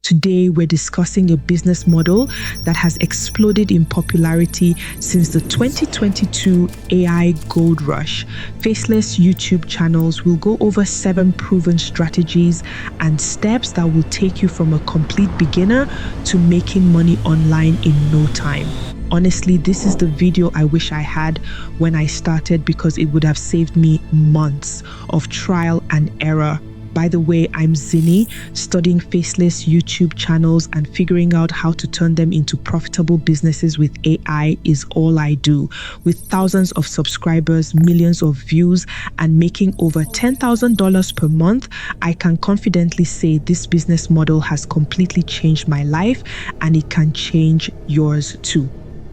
Today, we're discussing a business model that has exploded in popularity since the 2022 AI gold rush. Faceless YouTube channels will go over 7 proven strategies and steps that will take you from a complete beginner to making money online in no time. Honestly, this is the video I wish I had when I started because it would have saved me months of trial and error. By the way, I'm Zinny, studying faceless YouTube channels and figuring out how to turn them into profitable businesses with AI is all I do. With thousands of subscribers, millions of views, and making over $10,000 per month, I can confidently say this business model has completely changed my life and it can change yours too.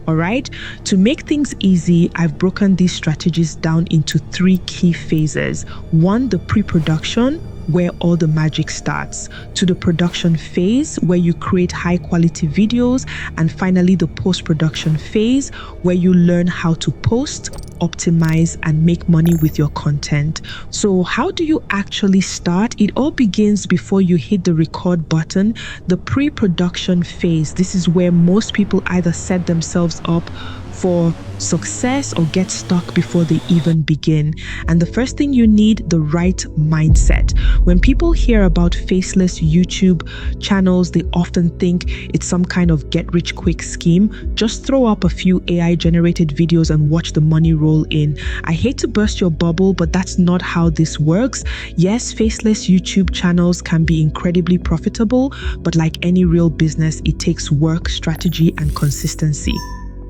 Alright, to make things easy, I've broken these strategies down into 3 key phases. 1, the pre-production, where all the magic starts, to the production phase where you create high quality videos, and finally the post-production phase where you learn how to post, optimize, and make money with your content. So how do you actually start? It all begins before you hit the record button. The pre-production phase, this is where most people either set themselves up for success or get stuck before they even begin. And the first thing you need, the right mindset. When people hear about faceless YouTube channels, they often think it's some kind of get-rich-quick scheme. Just throw up a few AI generated videos and watch the money roll in. I hate to burst your bubble, but that's not how this works. Yes, faceless YouTube channels can be incredibly profitable, but like any real business, it takes work, strategy, and consistency.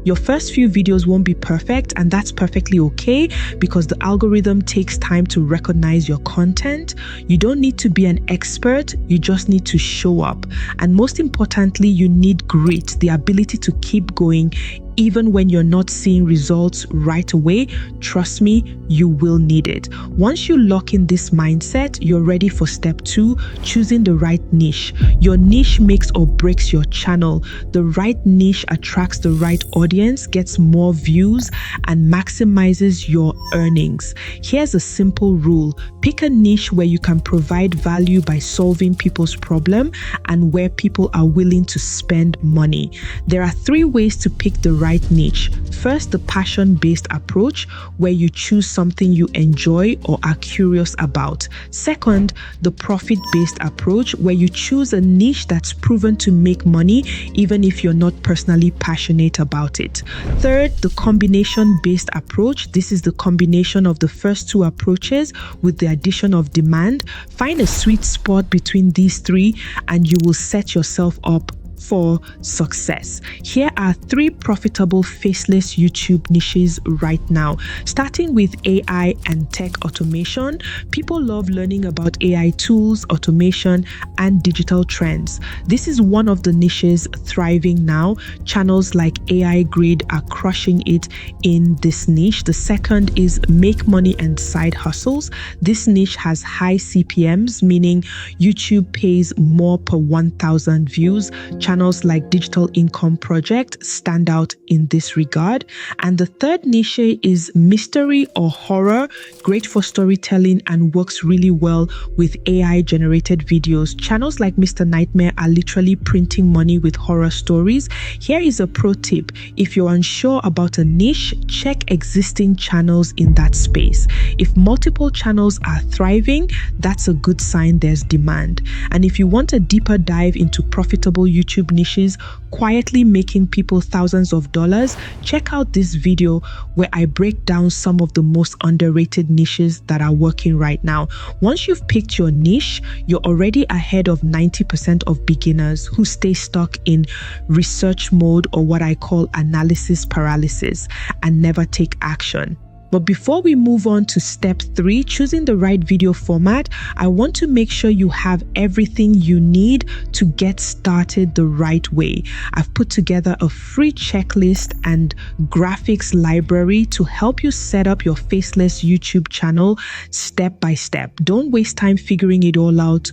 Your first few videos won't be perfect, and that's perfectly okay because the algorithm takes time to recognize your content. You don't need to be an expert, you just need to show up. And most importantly, you need grit, the ability to keep going even when you're not seeing results right away. Trust me, you will need it. Once you lock in this mindset, you're ready for step 2, choosing the right niche. Your niche makes or breaks your channel. The right niche attracts the right audience, gets more views, and maximizes your earnings. Here's a simple rule. Pick a niche where you can provide value by solving people's problem and where people are willing to spend money. There are 3 ways to pick the right niche. First, the passion-based approach, where you choose something you enjoy or are curious about. Second, the profit-based approach, where you choose a niche that's proven to make money even if you're not personally passionate about it. Third, the combination-based approach. This is the combination of the first 2 approaches with the addition of demand. Find a sweet spot between these 3 and you will set yourself up for success. Here are 3 profitable faceless YouTube niches right now. Starting with AI and tech automation. People love learning about AI tools, automation, and digital trends. This is one of the niches thriving now. Channels like AI Grid are crushing it in this niche. The second is make money and side hustles. This niche has high CPMs, meaning YouTube pays more per 1,000 views. Channels like Digital Income Project stand out in this regard. And the third niche is mystery or horror, great for storytelling and works really well with AI generated videos. Channels like Mr. Nightmare are literally printing money with horror stories. Here is a pro tip. If you're unsure about a niche, check existing channels in that space. If multiple channels are thriving, that's a good sign there's demand. And if you want a deeper dive into profitable YouTube niches, quietly making people thousands of dollars, check out this video where I break down some of the most underrated niches that are working right now. Once you've picked your niche, you're already ahead of 90% of beginners who stay stuck in research mode, or what I call analysis paralysis, and never take action. But before we move on to step 3, choosing the right video format, I want to make sure you have everything you need to get started the right way. I've put together a free checklist and graphics library to help you set up your faceless YouTube channel step by step. Don't waste time figuring it all out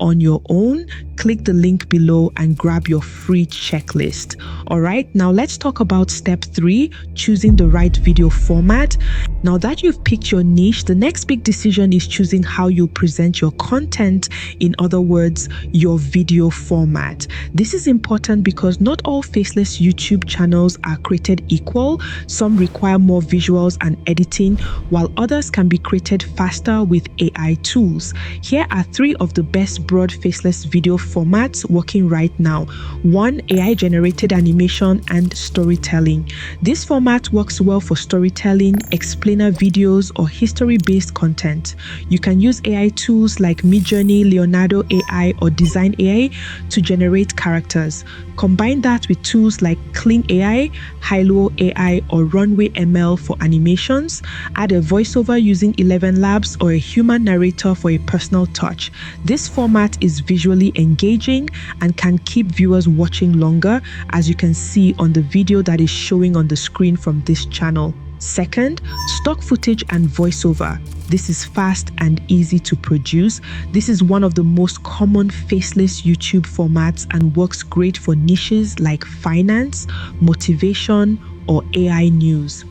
on your own, click the link below and grab your free checklist. All right, now let's talk about step 3, choosing the right video format. Now that you've picked your niche, the next big decision is choosing how you present your content. In other words, your video format. This is important because not all Faceless YouTube channels are created equal. Some require more visuals and editing, while others can be created faster with AI tools. Here are 3 of the best broad Faceless video formats working right now. 1. AI generated animation and storytelling. This format works well for storytelling, explainer videos, or history-based content. You can use AI tools like Midjourney, Leonardo AI, or Design AI to generate characters. Combine that with tools like Kling AI, Hilo AI, or Runway ML for animations. Add a voiceover using 11 Labs or a human narrator for a personal touch. This format is visually engaging and can keep viewers watching longer, as you can see on the video that is showing on the screen from this channel. Second, stock footage and voiceover. This is fast and easy to produce. This is one of the most common Faceless YouTube formats and works great for niches like finance, motivation, or AI news.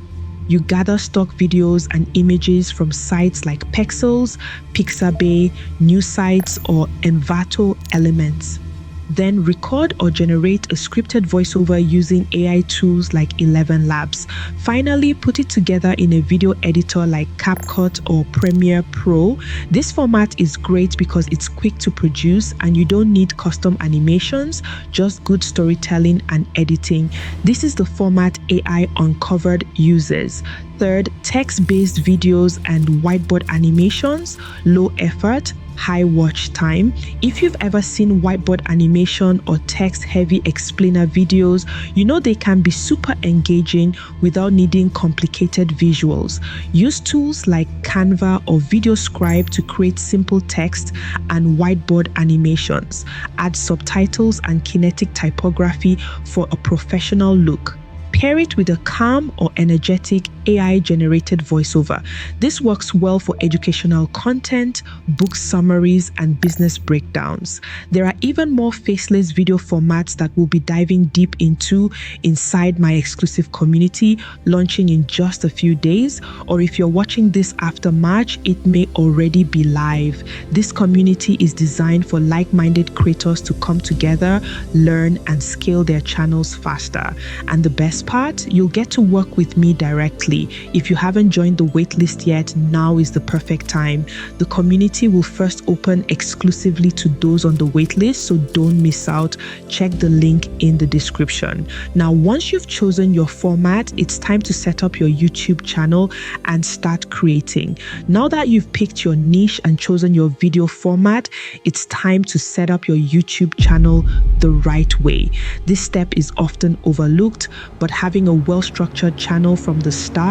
You gather stock videos and images from sites like Pexels, Pixabay, News Sites, or Envato Elements. Then record or generate a scripted voiceover using AI tools like 11 Labs. Finally, put it together in a video editor like CapCut or Premiere Pro. This format is great because it's quick to produce and you don't need custom animations, just good storytelling and editing. This is the format AI Uncovered uses. Third, text-based videos and whiteboard animations, low effort, high watch time. If you've ever seen whiteboard animation or text-heavy explainer videos, you know they can be super engaging without needing complicated visuals. Use tools like Canva or VideoScribe to create simple text and whiteboard animations. Add subtitles and kinetic typography for a professional look. Pair it with a calm or energetic AI-generated voiceover. This works well for educational content, book summaries, and business breakdowns. There are even more Faceless video formats that we'll be diving deep into inside my exclusive community, launching in just a few days. Or if you're watching this after March, it may already be live. This community is designed for like-minded creators to come together, learn, and scale their channels faster. And the best part, you'll get to work with me directly. If you haven't joined the waitlist yet, now is the perfect time. The community will first open exclusively to those on the waitlist, so don't miss out. Check the link in the description. Now, once you've chosen your format, it's time to set up your YouTube channel and start creating. Now that you've picked your niche and chosen your video format, it's time to set up your YouTube channel the right way. This step is often overlooked, but having a well-structured channel from the start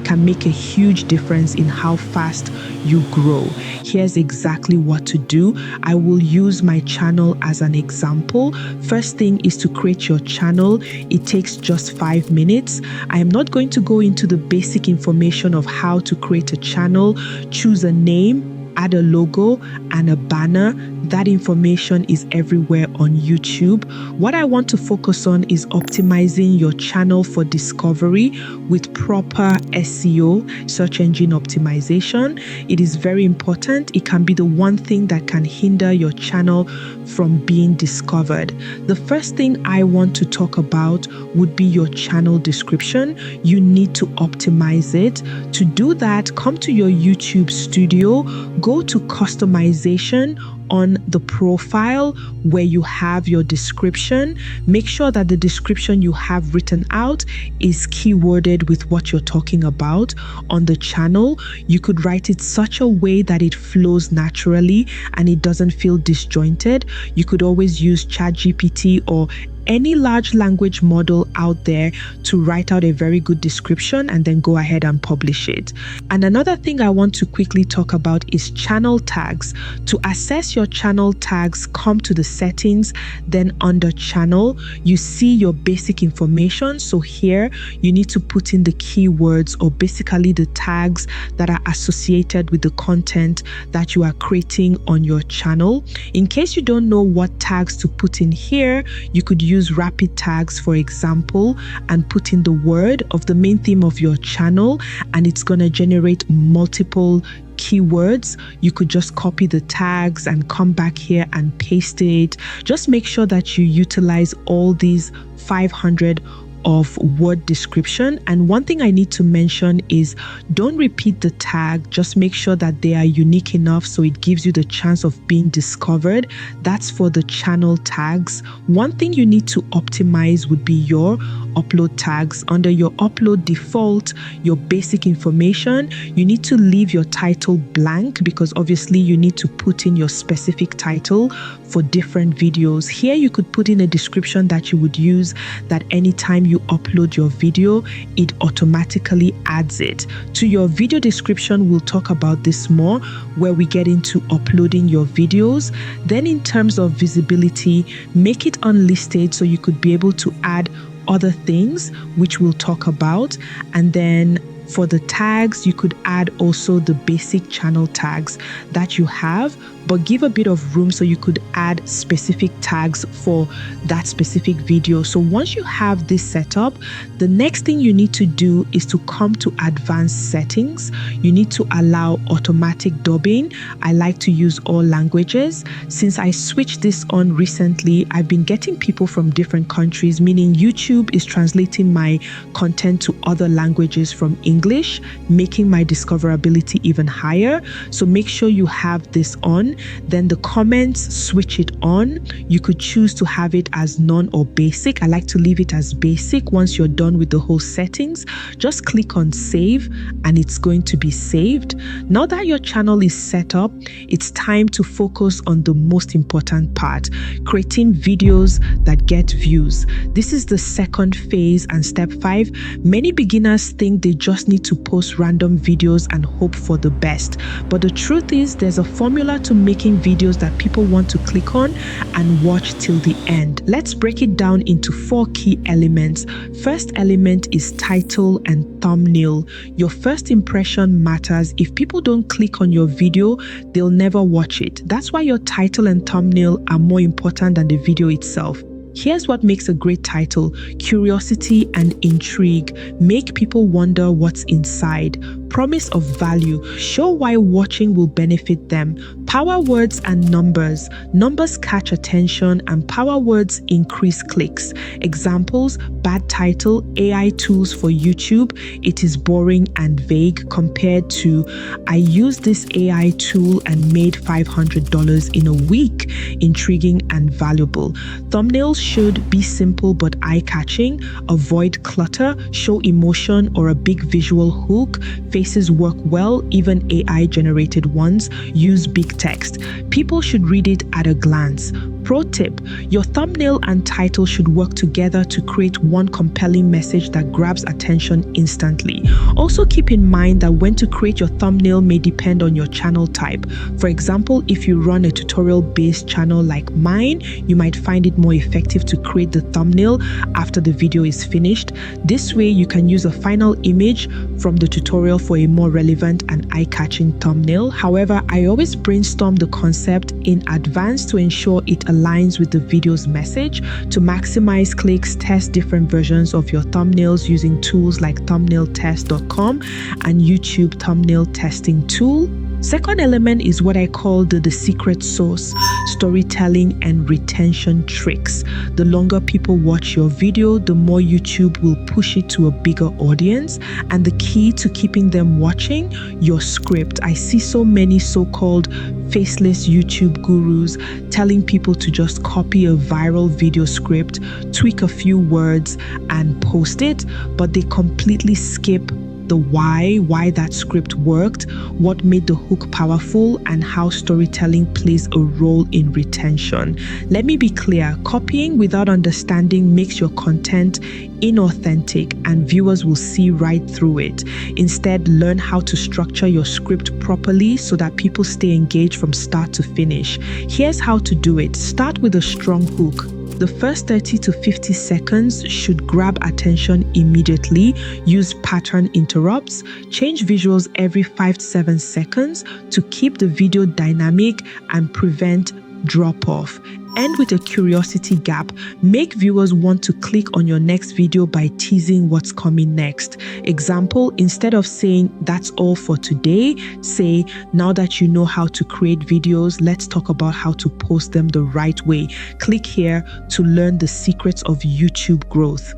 can make a huge difference in how fast you grow. Here's exactly what to do. I will use my channel as an example. First thing is to create your channel. It takes just 5 minutes. I am not going to go into the basic information of how to create a channel. Choose a name, add a logo and a banner. That information is everywhere on YouTube. What I want to focus on is optimizing your channel for discovery with proper SEO, search engine optimization. It is very important. It can be the one thing that can hinder your channel from being discovered. The first thing I want to talk about would be your channel description. You need to optimize it. To do that, come to your YouTube studio, go to customization on the profile where you have your description. Make sure that the description you have written out is keyworded with what you're talking about. On the channel, you could write it such a way that it flows naturally and it doesn't feel disjointed. You could always use ChatGPT or any large language model out there to write out a very good description and then go ahead and publish it. And another thing I want to quickly talk about is channel tags. To assess your your channel tags, come to the settings, then under channel, you see your basic information. So here you need to put in the keywords, or basically the tags that are associated with the content that you are creating on your channel. In case you don't know what tags to put in here, you could use rapid tags, for example, and put in the word of the main theme of your channel, and it's going to generate multiple keywords. You could just copy the tags and come back here and paste it. Just make sure that you utilize all these 500 of word description. And one thing I need to mention is don't repeat the tag. Just make sure that they are unique enough so it gives you the chance of being discovered. That's for the channel tags. One thing you need to optimize would be your upload tags. Under your upload default, your basic information, you need to leave your title blank, because obviously you need to put in your specific title for different videos. Here you could put in a description that you would use, that anytime you upload your video, it automatically adds it. To your video description, we'll talk about this more where we get into uploading your videos. Then in terms of visibility, make it unlisted so you could be able to add other things, which we'll talk about. And then for the tags, you could add also the basic channel tags that you have, but give a bit of room so you could add specific tags for that specific video. So once you have this set up, the next thing you need to do is to come to advanced settings. You need to allow automatic dubbing. I like to use all languages. Since I switched this on recently, I've been getting people from different countries, meaning YouTube is translating my content to other languages from English, making my discoverability even higher. So make sure you have this on. Then the comments, switch it on. You could choose to have it as none or basic. I like to leave it as basic. Once you're done with the whole settings, just click on save and it's going to be saved. Now that your channel is set up, it's time to focus on the most important part, creating videos that get views. This is the second phase and step 5. Many beginners think they just need to post random videos and hope for the best. But the truth is, there's a formula to making videos that people want to click on and watch till the end. Let's break it down into 4 key elements. First element is title and thumbnail. Your first impression matters. If people don't click on your video, they'll never watch it. That's why your title and thumbnail are more important than the video itself. Here's what makes a great title: curiosity and intrigue. Make people wonder what's inside. Promise of value. Show why watching will benefit them. Power words and numbers. Numbers catch attention and power words increase clicks. Examples: bad title, AI tools for YouTube. It is boring and vague compared to I used this AI tool and made $500 in a week. Intriguing and valuable. Thumbnails should be simple but eye-catching. Avoid clutter. Show emotion or a big visual hook. Faces work well, even AI-generated ones. Use big text. People should read it at a glance. Pro tip: your thumbnail and title should work together to create one compelling message that grabs attention instantly. Also keep in mind that when to create your thumbnail may depend on your channel type. For example, if you run a tutorial-based channel like mine, you might find it more effective to create the thumbnail after the video is finished. This way, you can use a final image from the tutorial for a more relevant and eye-catching thumbnail. However, I always brainstorm the concept in advance to ensure it aligns with the video's message. To maximize clicks, test different versions of your thumbnails using tools like thumbnailtest.com and YouTube thumbnail testing tool. Second element is what I call the secret sauce: storytelling and retention tricks. The longer people watch your video, the more YouTube will push it to a bigger audience. And the key to keeping them watching: your script. I see so many so-called faceless YouTube gurus telling people to just copy a viral video script, tweak a few words and post it, but they completely skip the why that script worked, what made the hook powerful, and how storytelling plays a role in retention. Let me be clear, copying without understanding makes your content inauthentic and viewers will see right through it. Instead, learn how to structure your script properly so that people stay engaged from start to finish. Here's how to do it. Start with a strong hook. The first 30 to 50 seconds should grab attention immediately. Use pattern interrupts. Change visuals every 5 to 7 seconds to keep the video dynamic and prevent drop-off. End with a curiosity gap. Make viewers want to click on your next video by teasing what's coming next. Example, instead of saying, "That's all for today," say, "Now that you know how to create videos, let's talk about how to post them the right way. Click here to learn the secrets of YouTube growth."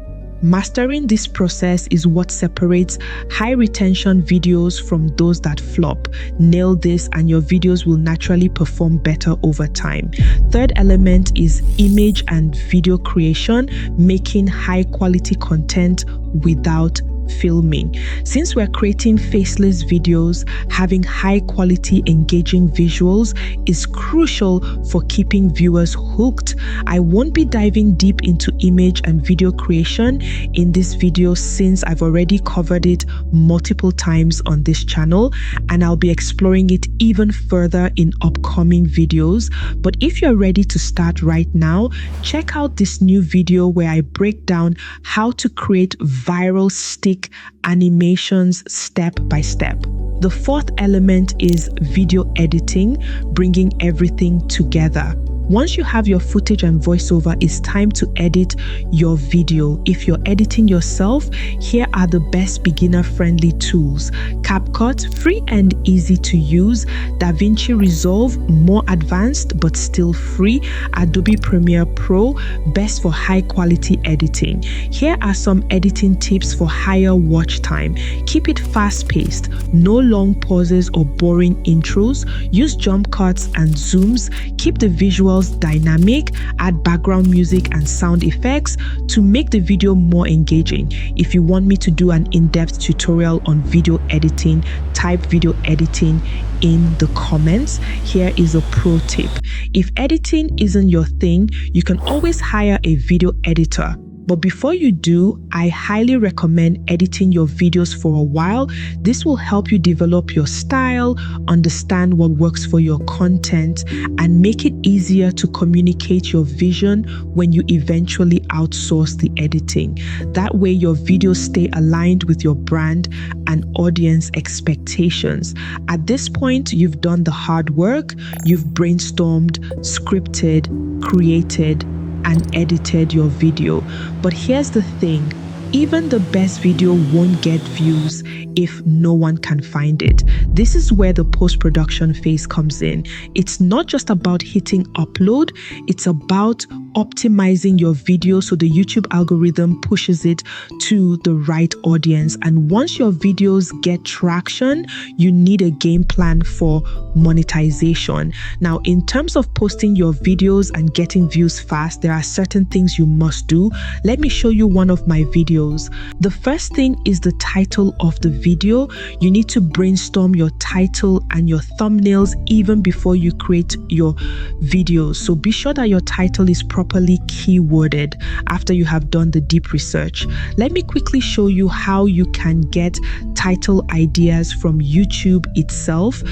Mastering this process is what separates high retention videos from those that flop. Nail this and your videos will naturally perform better over time. Third element is image and video creation, making high quality content without filming. Since we're creating faceless videos, having high quality engaging visuals is crucial for keeping viewers hooked. I won't be diving deep into image and video creation in this video since I've already covered it multiple times on this channel, and I'll be exploring it even further in upcoming videos. But if you're ready to start right now, check out this new video where I break down how to create viral stick animations step by step. The fourth element is video editing, bringing everything together. Once you have your footage and voiceover, it's time to edit your video. If you're editing yourself, here are the best beginner-friendly tools. CapCut, free and easy to use. DaVinci Resolve, more advanced but still free. Adobe Premiere Pro, best for high-quality editing. Here are some editing tips for higher watch time. Keep it fast-paced, no long pauses or boring intros. Use jump cuts and zooms. Keep the visuals dynamic. Add background music and sound effects to make the video more engaging. If you want me to do an in-depth tutorial on video editing, type video editing in the comments. Here is a pro tip. If editing isn't your thing, you can always hire a video editor. But before you do, I highly recommend editing your videos for a while. This will help you develop your style, understand what works for your content, and make it easier to communicate your vision when you eventually outsource the editing. That way, your videos stay aligned with your brand and audience expectations. At this point, you've done the hard work. You've brainstormed, scripted, created, and edited your video. But here's the thing, even the best video won't get views if no one can find it. This is where the post-production phase comes in. It's not just about hitting upload, it's about optimizing your video so the YouTube algorithm pushes it to the right audience. And once your videos get traction, you need a game plan for monetization. Now, in terms of posting your videos and getting views fast, there are certain things you must do. Let me show you one of my videos. The first thing is the title of the video. You need to brainstorm your title and your thumbnails even before you create your videos. So be sure that your title is properly keyworded after you have done the deep research. Let me quickly show you how you can get title ideas from YouTube itself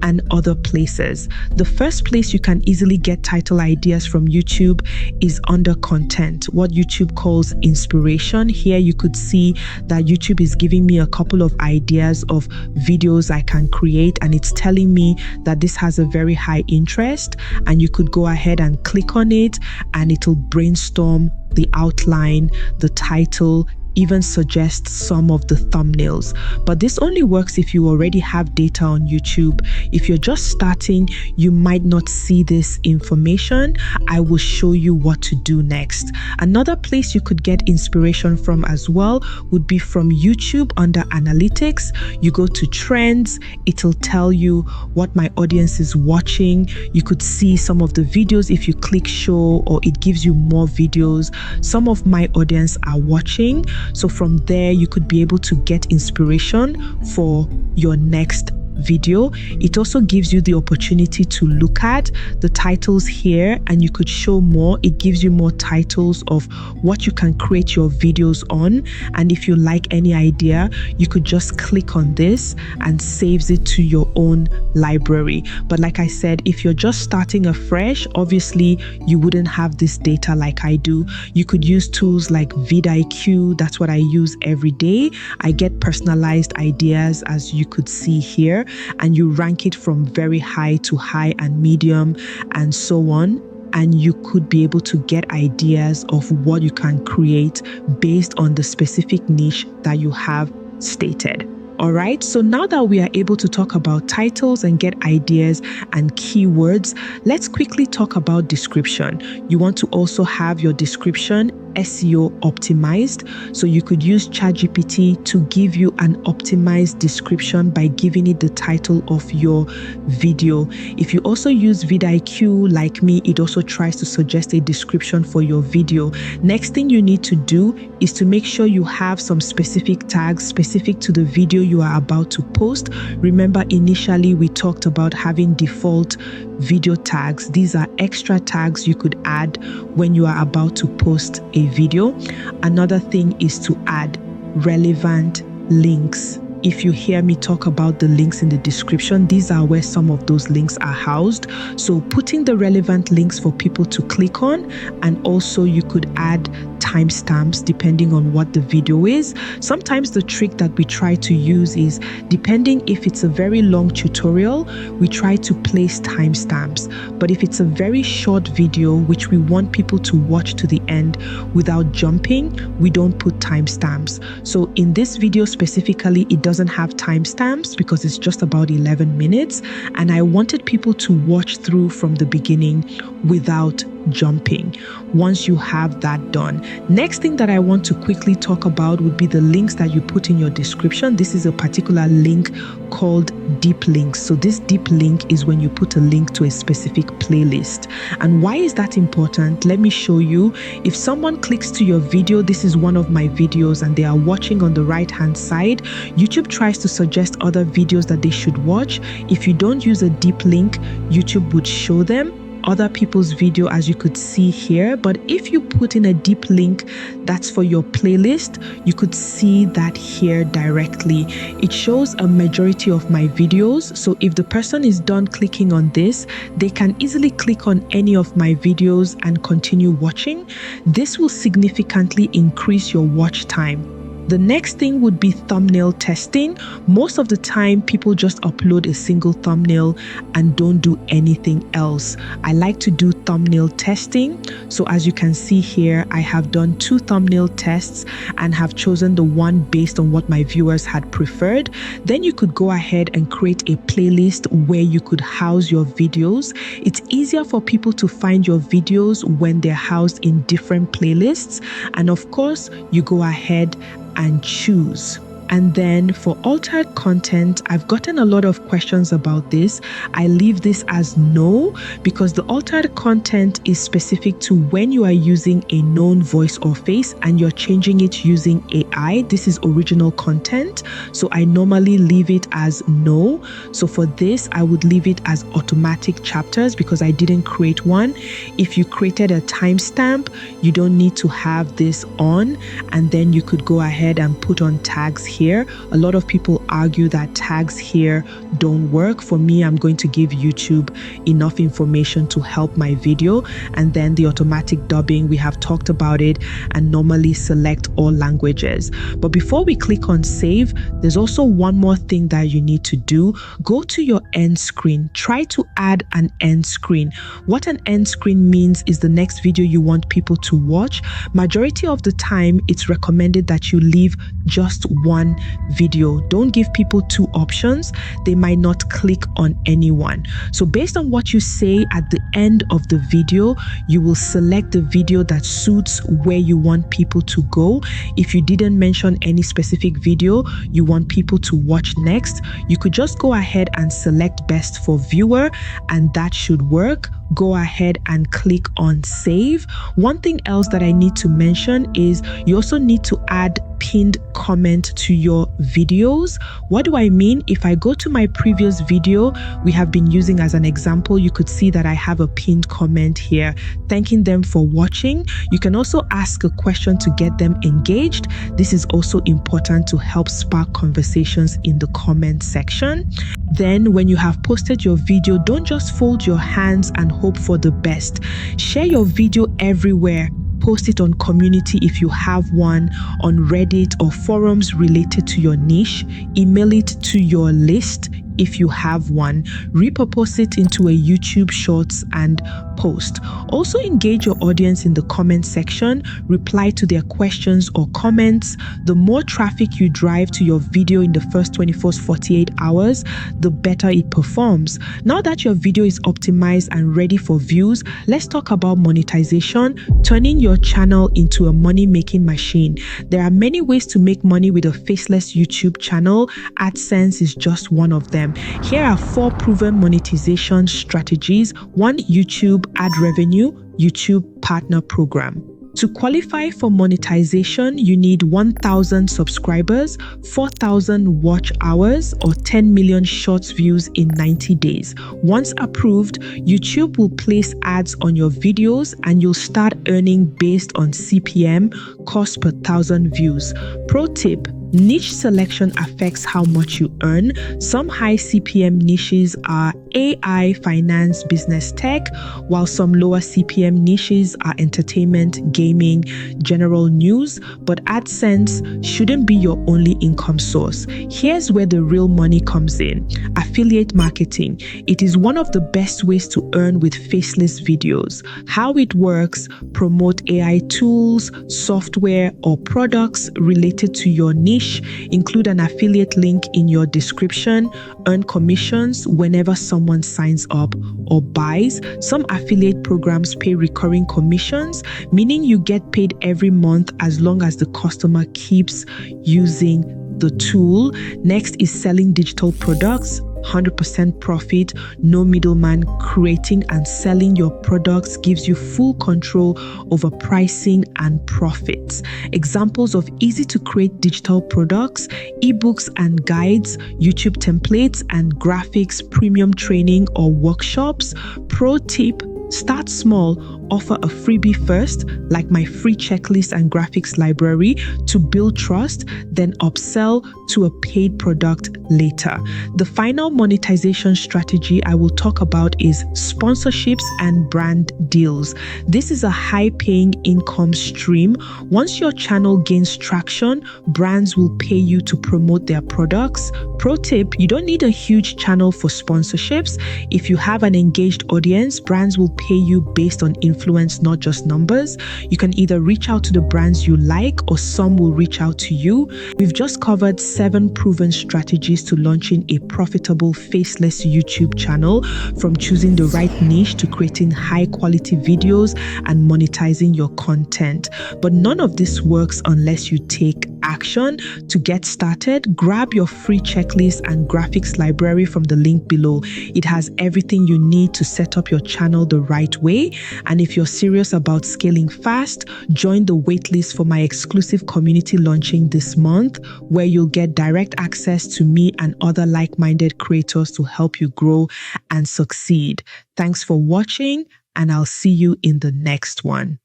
and other places. The first place you can easily get title ideas from YouTube is under content, what YouTube calls inspiration. Here you could see that YouTube is giving me a couple of ideas of videos I can create, and it's telling me that this has a very high interest, and you could go ahead and click on it and it'll brainstorm the outline, the title, even suggest some of the thumbnails. But this only works if you already have data on YouTube. If you're just starting, you might not see this information. I will show you what to do next. Another place you could get inspiration from as well would be from YouTube under analytics. You go to trends, it'll tell you what my audience is watching. You could see some of the videos if you click show, or it gives you more videos some of my audience are watching. So from there, you could be able to get inspiration for your next video. It also gives you the opportunity to look at the titles here, and you could show more. It gives you more titles of what you can create your videos on, and if you like any idea, you could just click on this and saves it to your own library. But like I said, if you're just starting afresh, obviously you wouldn't have this data like I do. You could use tools like vidIQ. That's what I use every day. I get personalized ideas, as you could see here, and you rank it from very high to high and medium and so on. And you could be able to get ideas of what you can create based on the specific niche that you have stated. All right, so now that we are able to talk about titles and get ideas and keywords, let's quickly talk about description. You want to also have your description SEO optimized. So you could use ChatGPT to give you an optimized description by giving it the title of your video. If you also use vidIQ like me, it also tries to suggest a description for your video. Next thing you need to do is to make sure you have some specific tags specific to the video you are about to post. Remember, initially we talked about having default video tags. These are extra tags you could add when you are about to post a video. Another thing is to add relevant links. If you hear me talk about the links in the description, these are where some of those links are housed. So putting the relevant links for people to click on, and also you could add timestamps depending on what the video is. Sometimes the trick that we try to use is, depending if it's a very long tutorial, we try to place timestamps. But if it's a very short video, which we want people to watch to the end without jumping, we don't put timestamps. So in this video specifically, it doesn't have timestamps because it's just about 11 minutes. And I wanted people to watch through from the beginning without jumping. Once you have that done, next thing that I want to quickly talk about would be the links that you put in your description. This is a particular link called deep links. So this deep link is when you put a link to a specific playlist. And why is that important? Let me show you. If someone clicks to your video, this is one of my videos, and they are watching on the right hand side, YouTube tries to suggest other videos that they should watch. If you don't use a deep link, YouTube would show them other people's video, as you could see here. But if you put in a deep link that's for your playlist, you could see that here directly. It shows a majority of my videos. So if the person is done clicking on this, they can easily click on any of my videos and continue watching. This will significantly increase your watch time. The next thing would be thumbnail testing. Most of the time, people just upload a single thumbnail and don't do anything else. I like to do thumbnail testing. So as you can see here, I have done 2 thumbnail tests and have chosen the one based on what my viewers had preferred. Then you could go ahead and create a playlist where you could house your videos. It's easier for people to find your videos when they're housed in different playlists. And of course, you go ahead and choose. And then for altered content, I've gotten a lot of questions about this. I leave this as no, because the altered content is specific to when you are using a known voice or face and you're changing it using AI. This is original content. So I normally leave it as no. So for this, I would leave it as automatic chapters because I didn't create one. If you created a timestamp, you don't need to have this on. And then you could go ahead and put on tags here. A lot of people argue that tags here don't work. For me, I'm going to give YouTube enough information to help my video. And then the automatic dubbing, we have talked about it, and normally select all languages. But before we click on save, there's also one more thing that you need to do. Go to your end screen. Try to add an end screen. What an end screen means is the next video you want people to watch. Majority of the time, it's recommended that you leave just one video. Don't give people 2 options. They might not click on any one. So based on what you say at the end of the video, you will select the video that suits where you want people to go. If you didn't mention any specific video you want people to watch next, you could just go ahead and select best for viewer, and that should work. go ahead and click on save. One thing else that I need to mention is you also need to add pinned comment to your videos. What do I mean? If I go to my previous video we have been using as an example, you could see that I have a pinned comment here thanking them for watching. You can also ask a question to get them engaged. This is also important to help spark conversations in the comment section. Then when you have posted your video, don't just fold your hands and hope for the best. Share your video everywhere. Post it on community if you have one, on Reddit or forums related to your niche. Email it to your list if you have one. Repurpose it into a YouTube Shorts and post. Also engage your audience in the comment section. Reply to their questions or comments. The more traffic you drive to your video in the first 24 to 48 hours, the better it performs. Now that your video is optimized and ready for views, let's talk about monetization, turning your channel into a money-making machine. There are many ways to make money with a faceless YouTube channel. AdSense is just one of them. Here are 4 proven monetization strategies. 1. YouTube ad revenue, YouTube partner program. To qualify for monetization, you need 1,000 subscribers, 4,000 watch hours, or 10 million shorts views in 90 days. Once approved, YouTube will place ads on your videos and you'll start earning based on CPM, cost per 1,000 views. Pro tip: niche selection affects how much you earn. Some high CPM niches are AI, finance, business, tech, while some lower CPM niches are entertainment, gaming, general news. But AdSense shouldn't be your only income source. Here's where the real money comes in. Affiliate marketing. It is one of the best ways to earn with faceless videos. How it works: promote AI tools, software, or products related to your niche. Include an affiliate link in your description. Earn commissions whenever someone signs up or buys. Some affiliate programs pay recurring commissions, meaning you get paid every month as long as the customer keeps using the tool. Next is selling digital products. 100% profit, no middleman. Creating and selling your products gives you full control over pricing and profits. Examples of easy to create digital products: ebooks and guides, YouTube templates and graphics, premium training or workshops. Pro tip: start small. Offer a freebie first, like my free checklist and graphics library, to build trust, then upsell to a paid product later. The final monetization strategy I will talk about is sponsorships and brand deals. This is a high-paying income stream. Once your channel gains traction, brands will pay you to promote their products. Pro tip: you don't need a huge channel for sponsorships. If you have an engaged audience, brands will pay you based on influence, not just numbers. You can either reach out to the brands you like or some will reach out to you. We've just covered 7 proven strategies to launching a profitable faceless YouTube channel, from choosing the right niche to creating high quality videos and monetizing your content. But none of this works unless you take action. To get started, grab your free checklist and graphics library from the link below. It has everything you need to set up your channel the right way. And if you're serious about scaling fast, join the waitlist for my exclusive community launching this month, where you'll get direct access to me and other like-minded creators to help you grow and succeed. Thanks for watching, and I'll see you in the next one.